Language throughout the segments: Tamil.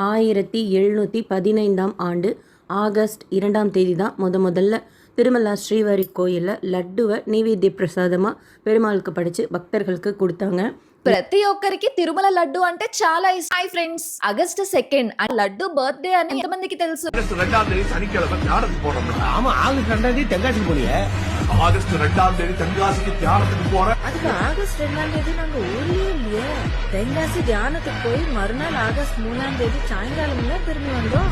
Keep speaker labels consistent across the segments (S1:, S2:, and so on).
S1: 1715 ஆண்டு ஆகஸ்ட் 2ஆம் தேதி தான் முதல்ல திருமலா ஸ்ரீவாரி கோயிலில் லட்டுவை நைவேத்திய பிரசாதமாக பெருமாளுக்கு படைச்சு பக்தர்களுக்கு கொடுத்தாங்க.
S2: ప్రతి ఒక్కరికి తిరుమల లడ్డు అంటే చాలా ఇష్టం. Hi friends, August 2 laddu birthday అని ఎంతమందికి తెలుసు?
S3: ஆகஸ்ட் 2ஆம் தேதி சனிக்கிழமை தியானத்துக்கு போறோம்.
S4: ஆமா, ஆகஸ்ட் 2ஆம் தேதி தென்காசிக்கு போனியே.
S3: ஆகஸ்ட் 2ஆம் தேதி தென்காசிக்கு தியானத்துக்கு போறேன்.
S5: அதுக்கு ஆகஸ்ட் 2ஆம் தேதி நாங்க ஊர்லயே இல்லையே. தென்காசி தியானத்துக்கு போய் மறுநாள் ஆகஸ்ட் 3ஆம் தேதி சாயங்காலம்ல திரும்பி வந்தோம்.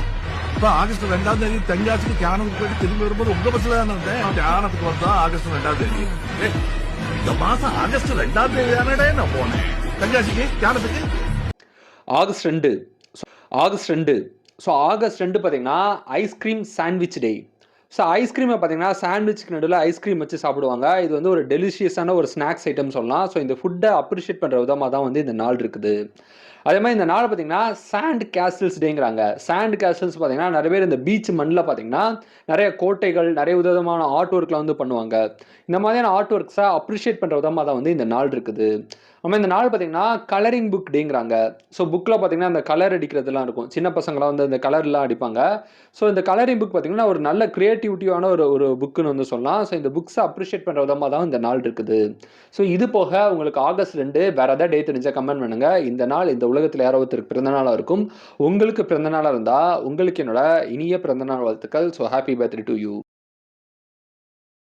S3: இப்ப ஆகஸ்ட் 2ஆம் தேதி தென்காசிக்கு தியானத்துக்கு போயிட்டு திரும்பி வரும்போது உங்க பஸ்ல தானே வந்தேன். தியானத்துக்கு வந்தா ஆகஸ்ட் 2ஆம் தேதி. இந்த மாசம் ஆகஸ்ட் 2ஆம் தேதி தானே நான் போனேன் தென்காசிக்கு தியானத்துக்கு.
S6: ஆகஸ்ட் 2 ஸோ ஆகஸ்ட் 2 பார்த்தீங்கன்னா ஐஸ்கிரீம் சாண்ட்விச் டே. ஸோ ஐஸ்கிரீமை பார்த்தீங்கன்னா சாண்ட்விச்சுக்கு நடுவில் ஐஸ்கிரீம் வச்சு சாப்பிடுவாங்க. இது வந்து ஒரு டெலிஷியஸான ஒரு ஸ்நாக்ஸ் ஐட்டம் சொல்லலாம். ஸோ இந்த ஃபுட்டை அப்ரிஷியேட் பண்ணுற விதமாக தான் வந்து இந்த நாள் இருக்குது. அதே மாதிரி இந்த நாள் பார்த்தீங்கன்னா சாண்ட் கேசல்ஸ் டேங்கிறாங்க. சாண்ட் கேசல்ஸ் பார்த்தீங்கன்னா நிறைய பேர் இந்த பீச் மண்ணில் பார்த்தீங்கன்னா நிறைய கோட்டைகள், நிறைய விதமான ஆர்ட் ஒர்க்லாம் வந்து பண்ணுவாங்க. இந்த மாதிரியான ஆர்ட் ஒர்க்ஸை அப்ரிஷியேட் பண்ணுற விதமாக தான் வந்து இந்த நாள் இருக்குது. நம்ம இந்த நாள் பார்த்தீங்கன்னா கலரிங் புக் டேங்கிறாங்க. ஸோ புக்கில் பார்த்தீங்கன்னா அந்த கலர் அடிக்கிறதுலாம் இருக்கும். சின்ன பசங்களாம் வந்து இந்த கலர்லாம் அடிப்பாங்க. ஸோ இந்த கலரிங் புக் பார்த்தீங்கன்னா ஒரு நல்ல கிரியேட்டிவிட்டியான ஒரு புக்குன்னு வந்து சொல்லலாம். ஸோ இந்த புக்ஸை அப்ரிஷியேட் பண்ணுற விதமாக தான் இந்த நாள் இருக்குது. ஸோ இது போக உங்களுக்கு ஆகஸ்ட் 2 வேறு ஏதாவது டே தெரிஞ்சால் கமெண்ட் பண்ணுங்கள். இந்த நாள் இந்த உலகத்தில் யாரோ ஒருத்தருக்கு பிறந்தநாளாக இருக்கும். உங்களுக்கு பிறந்தநாளாக இருந்தால் உங்களுக்கு என்னோட இனிய பிறந்தநாள் வாழ்த்துக்கள். So happy birthday to you.